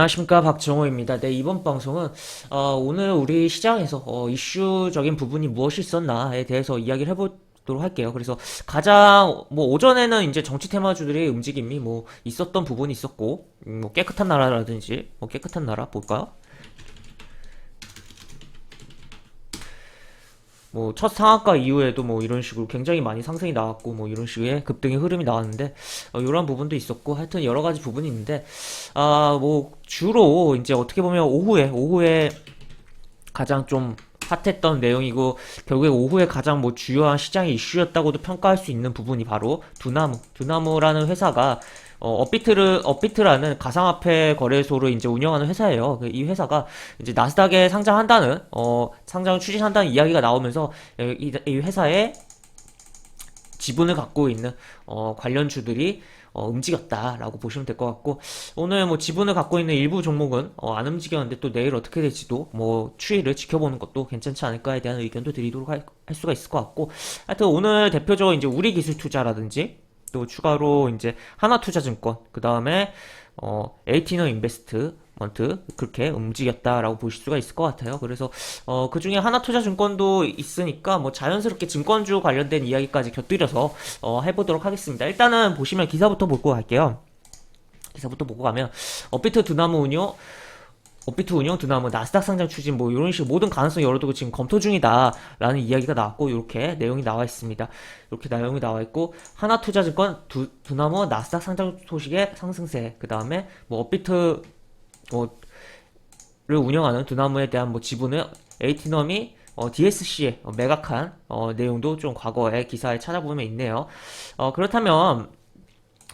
안녕하십니까, 박정호입니다. 네, 이번 방송은 오늘 우리 시장에서 이슈적인 부분이 무엇이 있었나에 대해서 이야기를 해보도록 할게요. 그래서 가장 뭐 오전에는 이제 정치 테마주들의 움직임이 뭐 있었던 부분이 있었고, 뭐 깨끗한 나라라든지 뭐 깨끗한 나라 볼까요? 뭐 첫 상한가 이후에도 뭐 이런 식으로 굉장히 많이 상승이 나왔고 뭐 이런 식의 급등의 흐름이 나왔는데 이런 부분도 있었고 하여튼 여러 가지 부분이 있는데 뭐 주로 이제 어떻게 보면 오후에 가장 좀 핫했던 내용이고 결국에 오후에 가장 뭐 주요한 시장의 이슈였다고도 평가할 수 있는 부분이 바로 두나무라는 회사가 업비트라는 가상화폐 거래소를 이제 운영하는 회사예요. 이 회사가 이제 나스닥에 상장한다는, 상장을 추진한다는 이야기가 나오면서 이 회사의 지분을 갖고 있는, 관련주들이 움직였다라고 보시면 될 것 같고, 오늘 뭐 지분을 갖고 있는 일부 종목은 안 움직였는데 또 내일 어떻게 될지도 뭐 추이를 지켜보는 것도 괜찮지 않을까에 대한 의견도 드리도록 할 수가 있을 것 같고, 하여튼 오늘 대표적으로 이제 우리기술투자라든지 또 추가로 이제 하나투자증권, 그 다음에 에이티너 인베스트먼트 그렇게 움직였다라고 보실 수가 있을 것 같아요. 그래서 그 중에 하나투자증권도 있으니까 뭐 자연스럽게 증권주 관련된 이야기까지 곁들여서 해보도록 하겠습니다. 일단은 보시면 기사부터 보고 갈게요. 기사부터 보고 가면 업비트 운영 두나무 나스닥 상장 추진 뭐 이런 식으로 모든 가능성 열어두고 지금 검토 중이다라는 이야기가 나왔고 이렇게 내용이 나와 있습니다. 이렇게 내용이 나와 있고 하나투자증권 두나무 나스닥 상장 소식의 상승세 그 다음에 뭐 업비트 뭐를 운영하는 두나무에 대한 뭐 지분을 에이티넘이 DSC에 매각한 내용도 좀 과거의 기사에 찾아보면 있네요. 그렇다면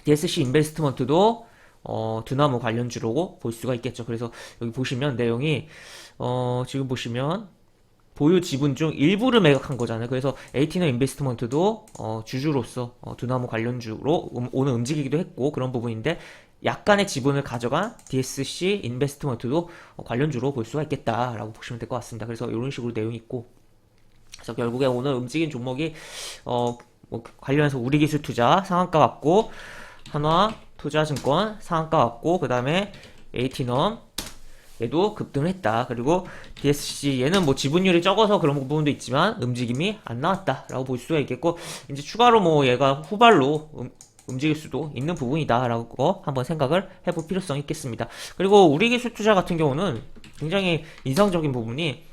DSC 인베스트먼트도 두나무 관련주로 볼 수가 있겠죠. 그래서 여기 보시면 내용이 지금 보시면 보유 지분 중 일부를 매각한 거잖아요. 그래서 에이티너 인베스트먼트도 주주로서 두나무 관련주로 오늘 움직이기도 했고 그런 부분인데 약간의 지분을 가져간 DSC 인베스트먼트도 관련주로 볼 수가 있겠다라고 보시면 될 것 같습니다. 그래서 이런 식으로 내용이 있고 그래서 결국에 오늘 움직인 종목이 뭐 관련해서 우리기술투자 상한가 같고 한화투자증권 상한가 같고 그 다음에 에이티넘 얘도 급등을 했다. 그리고 DSC 얘는 뭐 지분율이 적어서 그런 부분도 있지만 움직임이 안 나왔다라고 볼 수가 있겠고 이제 추가로 뭐 얘가 후발로 움직일 수도 있는 부분이다라고 한번 생각을 해볼 필요성이 있겠습니다. 그리고 우리기술투자 같은 경우는 굉장히 인상적인 부분이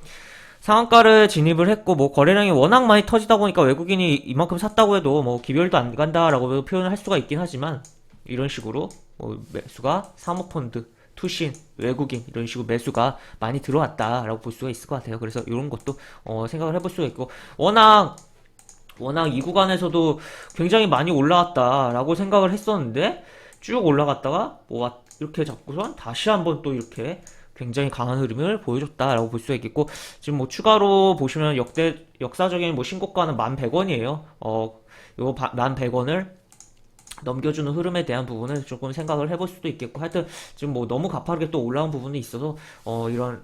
상한가를 진입을 했고 뭐 거래량이 워낙 많이 터지다 보니까 외국인이 이만큼 샀다고 해도 뭐 기별도 안 간다라고 표현을 할 수가 있긴 하지만 이런 식으로 뭐 매수가 사모펀드 투신 외국인 이런 식으로 매수가 많이 들어왔다라고 볼 수가 있을 것 같아요. 그래서 이런 것도 생각을 해볼 수가 있고 워낙 이 구간에서도 굉장히 많이 올라왔다라고 생각을 했었는데 쭉 올라갔다가 뭐 이렇게 잡고선 다시 한번 또 이렇게 굉장히 강한 흐름을 보여줬다라고 볼 수가 있겠고 지금 뭐 추가로 보시면 역사적인 뭐 신고가는 11,100원이에요. 요 11,100원을 넘겨주는 흐름에 대한 부분을 조금 생각을 해볼 수도 있겠고 하여튼 지금 뭐 너무 가파르게 또 올라온 부분이 있어서 이런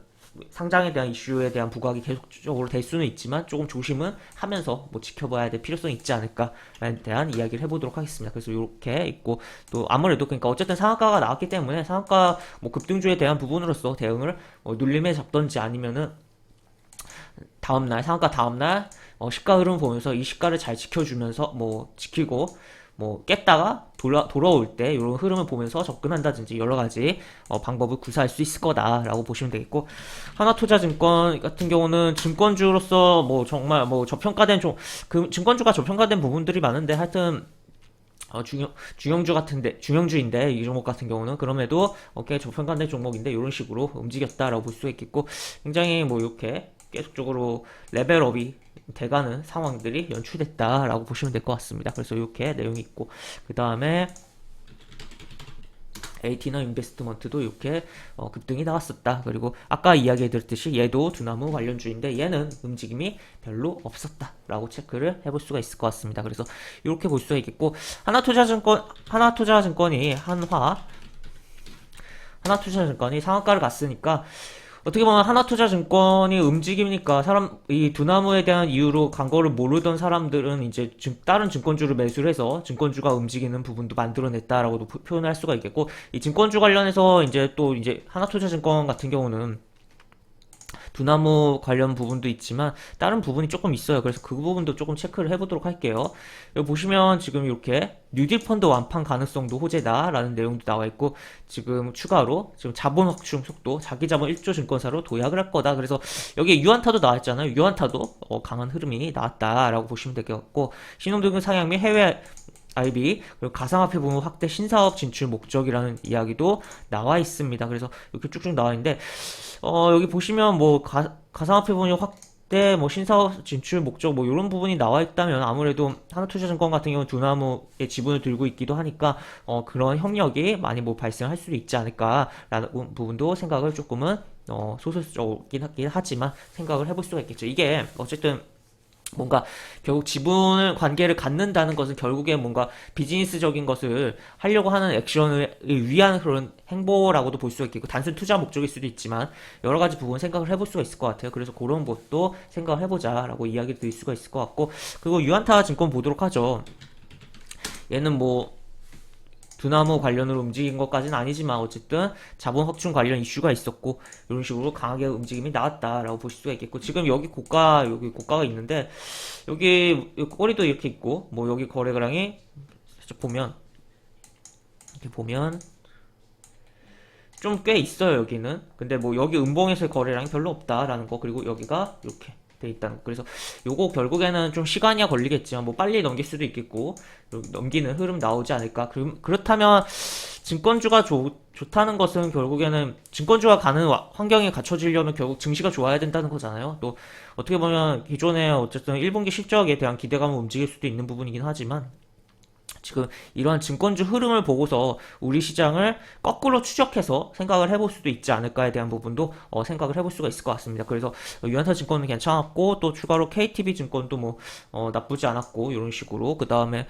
상장에 대한 이슈에 대한 부각이 계속적으로 될 수는 있지만 조금 조심은 하면서 뭐 지켜봐야 될 필요성이 있지 않을까에 대한 이야기를 해보도록 하겠습니다. 그래서 이렇게 있고 또 아무래도 그러니까 어쨌든 상한가가 나왔기 때문에 상한가 뭐 급등주에 대한 부분으로서 대응을 눌림에 잡던지 아니면은 상한가 다음날 시가 흐름 보면서 이 시가를 잘 지켜주면서 뭐 지키고 뭐 깼다가 돌아올 때 이런 흐름을 보면서 접근한다든지 여러 가지 방법을 구사할 수 있을 거다라고 보시면 되겠고 하나투자증권 같은 경우는 증권주로서 뭐 정말 뭐 저평가된 그 증권주가 저평가된 부분들이 많은데 하여튼 중형주인데 이 종목 같은 경우는 그럼에도 꽤 저평가된 종목인데 이런 식으로 움직였다라고 볼 수 있겠고 굉장히 뭐 이렇게 계속적으로 레벨업이 돼가는 상황들이 연출됐다라고 보시면 될 것 같습니다. 그래서 이렇게 내용이 있고 그 다음에 에이티너 인베스트먼트도 이렇게 급등이 나왔었다. 그리고 아까 이야기 드렸듯이 얘도 두나무 관련주인데 얘는 움직임이 별로 없었다라고 체크를 해볼 수가 있을 것 같습니다. 그래서 이렇게 볼 수가 있겠고 하나투자증권이 상한가를 갔으니까 어떻게 보면 하나투자증권이 움직이니까 이 두나무에 대한 이유로 간 거를 모르던 사람들은 이제 다른 증권주를 매수를 해서 증권주가 움직이는 부분도 만들어냈다라고도 표현할 수가 있겠고, 이 증권주 관련해서 이제 또 이제 하나투자증권 같은 경우는 두나무 관련 부분도 있지만 다른 부분이 조금 있어요. 그래서 그 부분도 조금 체크를 해보도록 할게요. 여기 보시면 지금 이렇게 뉴딜 펀드 완판 가능성도 호재다라는 내용도 나와 있고, 지금 추가로 지금 자본 확충 속도, 자기 자본 1조 증권사로 도약을 할 거다. 그래서 여기 유한타도 나왔잖아요. 유한타도 강한 흐름이 나왔다라고 보시면 될 것 같고, 신용등급 상향 및 해외 IB, 그리고 가상화폐 부문 확대 신사업 진출 목적이라는 이야기도 나와 있습니다. 그래서 이렇게 쭉쭉 나와 있는데, 여기 보시면 뭐 가상화폐 부문 확대, 뭐 신사업 진출 목적, 뭐 이런 부분이 나와 있다면 아무래도 하나투자증권 같은 경우는 두나무의 지분을 들고 있기도 하니까 그런 협력이 많이 뭐 발생할 수도 있지 않을까라는 부분도 생각을 조금은 소설적이긴 하지만 생각을 해볼 수가 있겠죠. 이게 어쨌든 뭔가 결국 지분 관계를 갖는다는 것은 결국에 뭔가 비즈니스적인 것을 하려고 하는 액션을 위한 그런 행보라고도 볼 수가 있겠고, 단순 투자 목적일 수도 있지만 여러 가지 부분 생각을 해볼 수가 있을 것 같아요. 그래서 그런 것도 생각을 해보자라고 이야기 드릴 수가 있을 것 같고, 그리고 유한타 증권 보도록 하죠. 얘는 뭐 두나무 관련으로 움직인 것까지는 아니지만 어쨌든 자본 확충 관련 이슈가 있었고 이런 식으로 강하게 움직임이 나왔다라고 보실 수가 있겠고, 지금 여기 고가가 있는데 여기 꼬리도 이렇게 있고, 뭐 여기 거래량이 살짝 보면 이렇게 보면 좀 꽤 있어요 여기는. 근데 뭐 여기 음봉에서의 거래량이 별로 없다라는 거, 그리고 여기가 이렇게 돼 있다는 거. 그래서 요거 결국에는 좀 시간이 걸리겠지만 뭐 빨리 넘길 수도 있겠고, 넘기는 흐름 나오지 않을까. 그렇다면 증권주가 좋다는 것은 결국에는 증권주가 가는 환경이 갖춰지려면 결국 증시가 좋아야 된다는 거잖아요. 또 어떻게 보면 기존에 어쨌든 1분기 실적에 대한 기대감을 움직일 수도 있는 부분이긴 하지만, 지금 이러한 증권주 흐름을 보고서 우리 시장을 거꾸로 추적해서 생각을 해볼 수도 있지 않을까에 대한 부분도 생각을 해볼 수가 있을 것 같습니다. 그래서 유한타 증권은 괜찮았고, 또 추가로 KTB 증권도 뭐 나쁘지 않았고, 이런 식으로 그 다음에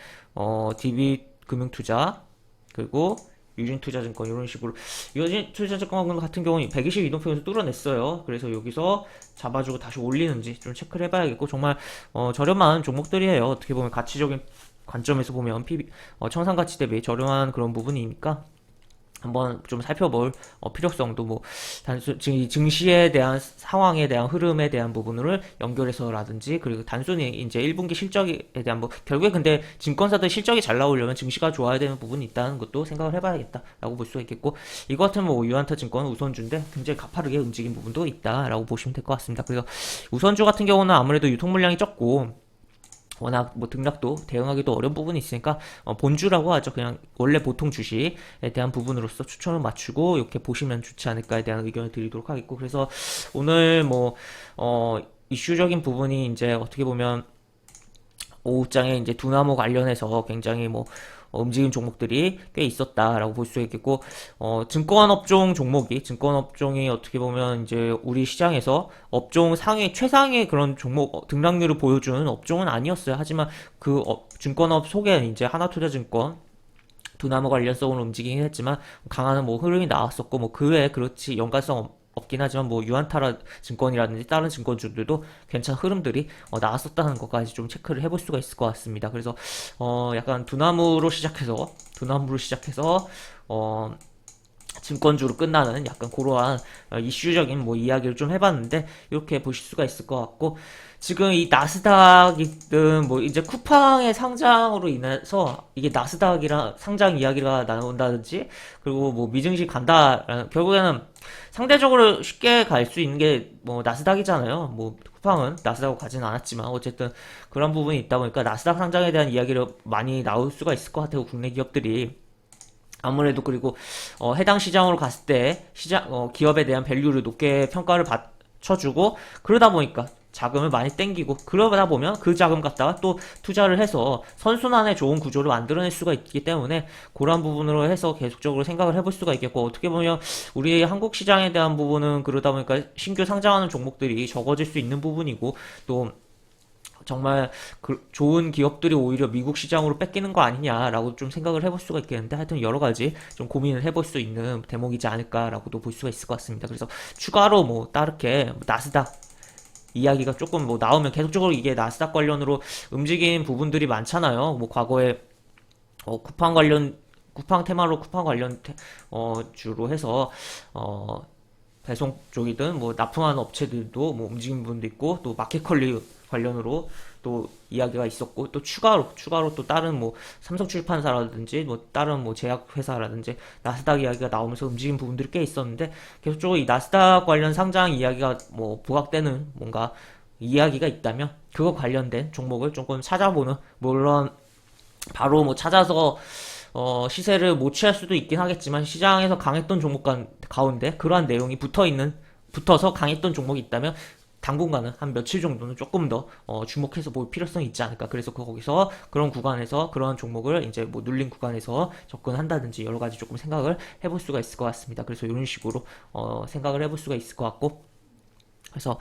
DB 금융투자, 그리고 유진투자증권 이런 식으로, 유진투자증권 같은 경우는 120 이동평에서 뚫어냈어요. 그래서 여기서 잡아주고 다시 올리는지 좀 체크를 해봐야겠고, 정말 저렴한 종목들이에요. 어떻게 보면 가치적인 관점에서 보면 청산가치 대비 저렴한 그런 부분이니까 한번 좀 살펴볼 필요성도, 뭐 단순 증시에 대한 상황에 대한 흐름에 대한 부분을 연결해서라든지, 그리고 단순히 이제 1분기 실적에 대한 뭐 결국에 근데 증권사들 실적이 잘 나오려면 증시가 좋아야 되는 부분이 있다는 것도 생각을 해봐야겠다라고 볼 수가 있겠고, 이거 같은 뭐 유한타 증권 우선주인데 굉장히 가파르게 움직인 부분도 있다라고 보시면 될 것 같습니다. 그래서 우선주 같은 경우는 아무래도 유통 물량이 적고 워낙 뭐 등락도 대응하기도 어려운 부분이 있으니까 본주라고 하죠. 그냥 원래 보통 주식에 대한 부분으로서 추천을 맞추고 이렇게 보시면 좋지 않을까에 대한 의견을 드리도록 하겠고, 그래서 오늘 뭐 이슈적인 부분이 이제 어떻게 보면 오후장에 이제 두나무 관련해서 굉장히 뭐 움직임 종목들이 꽤 있었다라고 볼 수 있겠고, 증권업종이 어떻게 보면 이제 우리 시장에서 업종 최상의 그런 종목 등락률을 보여주는 업종은 아니었어요. 하지만 그 증권업 속에 이제 하나투자증권 두나무 관련성으로 움직이긴 했지만 강한 뭐 흐름이 나왔었고, 뭐 그 외에 그렇지 연관성 없긴 하지만 뭐 유한타라 증권이라든지 다른 증권주들도 괜찮은 흐름들이 나왔었다는 것까지 좀 체크를 해볼 수가 있을 것 같습니다. 그래서 약간 두나무로 시작해서 증권주로 끝나는 약간 그러한 이슈적인 뭐 이야기를 좀 해봤는데, 이렇게 보실 수가 있을 것 같고, 지금 이 나스닥이든 뭐 이제 쿠팡의 상장으로 인해서 이게 나스닥이랑 상장 이야기가 나온다든지, 그리고 뭐 미증시 간다, 결국에는 상대적으로 쉽게 갈 수 있는 게 뭐 나스닥이잖아요. 뭐 쿠팡은 나스닥으로 가지는 않았지만 어쨌든 그런 부분이 있다 보니까 나스닥 상장에 대한 이야기를 많이 나올 수가 있을 것 같아요. 국내 기업들이 아무래도. 그리고 해당 시장으로 갔을 때 기업에 대한 밸류를 높게 평가를 받쳐주고, 그러다 보니까 자금을 많이 땡기고, 그러다 보면 그 자금 갖다가 또 투자를 해서 선순환의 좋은 구조를 만들어낼 수가 있기 때문에 그런 부분으로 해서 계속적으로 생각을 해볼 수가 있겠고, 어떻게 보면 우리 한국 시장에 대한 부분은 그러다 보니까 신규 상장하는 종목들이 적어질 수 있는 부분이고, 또 정말 좋은 기업들이 오히려 미국 시장으로 뺏기는 거 아니냐라고 좀 생각을 해볼 수가 있겠는데, 하여튼 여러 가지 좀 고민을 해볼 수 있는 대목이지 않을까라고도 볼 수가 있을 것 같습니다. 그래서 추가로 뭐 따르게 뭐 나스닥 이야기가 조금 뭐 나오면, 계속적으로 이게 나스닥 관련으로 움직인 부분들이 많잖아요. 뭐 과거에 쿠팡 관련, 쿠팡 테마로 쿠팡 관련 주로 해서 어 배송 쪽이든 뭐 납품하는 업체들도 뭐 움직인 부분도 있고, 또 마켓컬리 관련으로 또 이야기가 있었고, 또 추가로 또 다른 뭐 삼성출판사라든지 뭐 다른 뭐 제약회사라든지 나스닥 이야기가 나오면서 움직인 부분들이 꽤 있었는데, 계속적으로 이 나스닥 관련 상장 이야기가 뭐 부각되는 뭔가 이야기가 있다면 그거 관련된 종목을 조금 찾아보는, 물론 바로 뭐 찾아서 시세를 못 취할 수도 있긴 하겠지만, 시장에서 강했던 종목 가운데 그러한 내용이 붙어서 강했던 종목이 있다면 당분간은 한 며칠 정도는 조금 더 주목해서 볼 필요성이 있지 않을까. 그래서 거기서 그런 구간에서 그런 종목을 이제 뭐 눌린 구간에서 접근한다든지 여러 가지 조금 생각을 해볼 수가 있을 것 같습니다. 그래서 이런 식으로 생각을 해볼 수가 있을 것 같고, 그래서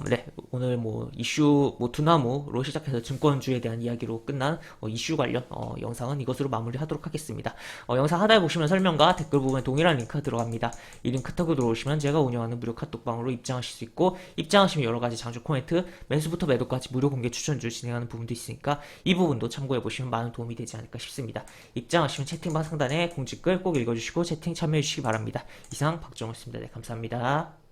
네, 오늘 뭐 이슈 뭐 두나무로 시작해서 증권주에 대한 이야기로 끝난 이슈 관련 영상은 이것으로 마무리하도록 하겠습니다. 영상 하단에 보시면 설명과 댓글 부분에 동일한 링크가 들어갑니다. 이 링크 타고 들어오시면 제가 운영하는 무료 카톡방으로 입장하실 수 있고, 입장하시면 여러 가지 장주 코멘트, 매수부터 매도까지 무료 공개 추천주 진행하는 부분도 있으니까 이 부분도 참고해 보시면 많은 도움이 되지 않을까 싶습니다. 입장하시면 채팅방 상단에 공지글 꼭 읽어주시고 채팅 참여해 주시기 바랍니다. 이상 박정호였습니다. 네, 감사합니다.